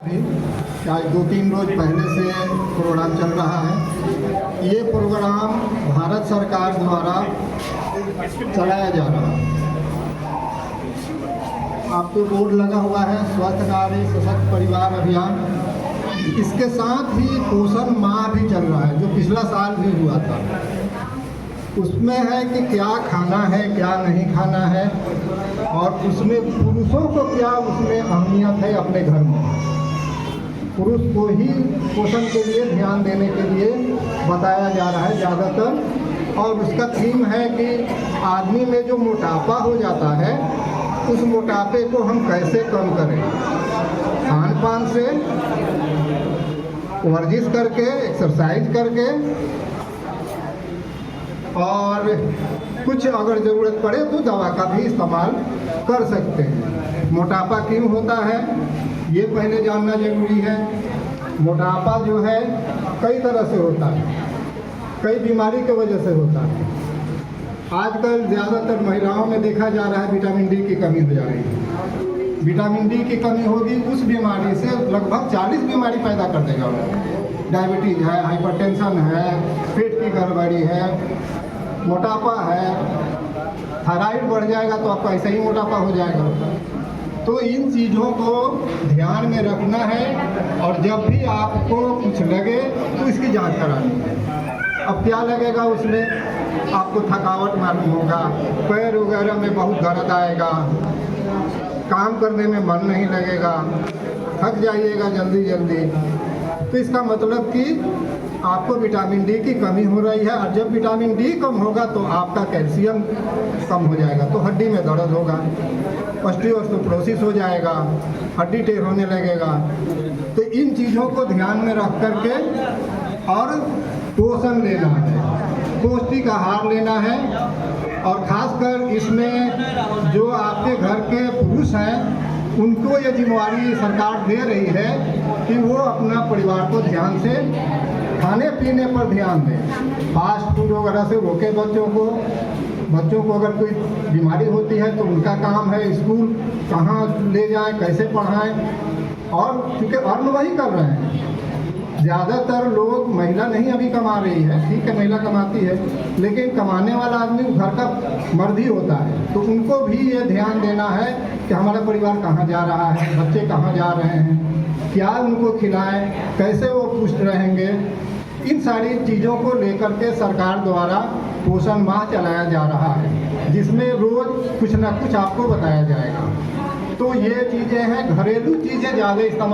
आज 2-3 रोज पहले से प्रोग्राम चल रहा है। ये प्रोग्राम भारत सरकार द्वारा चलाया जा रहा है। आपको बोर्ड लगा हुआ है स्वस्थ नारी सशक्त परिवार अभियान। इसके साथ ही पोषण माह भी चल रहा है जो पिछला साल भी हुआ था। उसमें है कि क्या खाना है क्या नहीं खाना है और उसमें पुरुषों को क्या उसमें अहमियत है अपने घर में। पुरुष को ही पोषण के लिए ध्यान देने के लिए बताया जा रहा है ज़्यादातर। और उसका थीम है कि आदमी में जो मोटापा हो जाता है उस मोटापे को हम कैसे कम करें, खान पान से, वर्जिश करके, एक्सरसाइज करके, और कुछ अगर ज़रूरत पड़े तो दवा का भी इस्तेमाल कर सकते हैं। मोटापा क्यों होता है ये पहले जानना जरूरी है। मोटापा जो है कई तरह से होता है, कई बीमारी की वजह से होता है। आजकल ज़्यादातर महिलाओं में देखा जा रहा है विटामिन डी की कमी हो जा रही है। विटामिन डी की कमी होगी उस बीमारी से लगभग 40 बीमारी पैदा कर देगा। डायबिटीज़ है, हाइपरटेंशन है, पेट की गड़बड़ी है, मोटापा है, थायराइड बढ़ जाएगा तो आपका ऐसा ही मोटापा हो जाएगा। तो इन चीज़ों को ध्यान में रखना है और जब भी आपको कुछ लगे तो इसकी जांच करानी है। अब क्या लगेगा उसमें, आपको थकावट मालूम होगा, पैर वगैरह में बहुत दर्द आएगा, काम करने में मन नहीं लगेगा, थक जाइएगा जल्दी जल्दी। तो इसका मतलब कि आपको विटामिन डी की कमी हो रही है। और जब विटामिन डी कम होगा तो आपका कैल्शियम कम हो जाएगा तो हड्डी में दर्द होगा, ऑस्टियोआर्थ्राइटिस हो जाएगा, हड्डी टेढ़ होने लगेगा। तो इन चीज़ों को ध्यान में रख करके और पोषण लेना है, पौष्टिक आहार लेना है। और ख़ासकर इसमें जो आपके घर के पुरुष हैं उनको ये जिम्मेवारी सरकार दे रही है कि वो अपना परिवार को ध्यान से खाने पीने पर ध्यान दें। फास्ट फूड वगैरह से रोके बच्चों को अगर कोई बीमारी होती है तो उनका काम है स्कूल कहाँ ले जाएं, कैसे पढ़ाएं। और क्योंकि अर्न वही कर रहे हैं, ज़्यादातर लोग, महिला नहीं अभी कमा रही है, ठीक है महिला कमाती है, लेकिन कमाने वाला आदमी घर का मर्द ही होता है। तो उनको भी ये ध्यान देना है कि हमारा परिवार कहाँ जा रहा है, बच्चे कहाँ जा रहे हैं, क्या उनको खिलाएं, कैसे वो पुष्ट रहेंगे। इन सारी चीज़ों को लेकर के सरकार द्वारा पोषण माह चलाया जा रहा है जिसमें रोज़ कुछ ना कुछ आपको बताया जाएगा। तो ये चीज़ें हैं, घरेलू चीज़ें ज़्यादा इस्तेमाल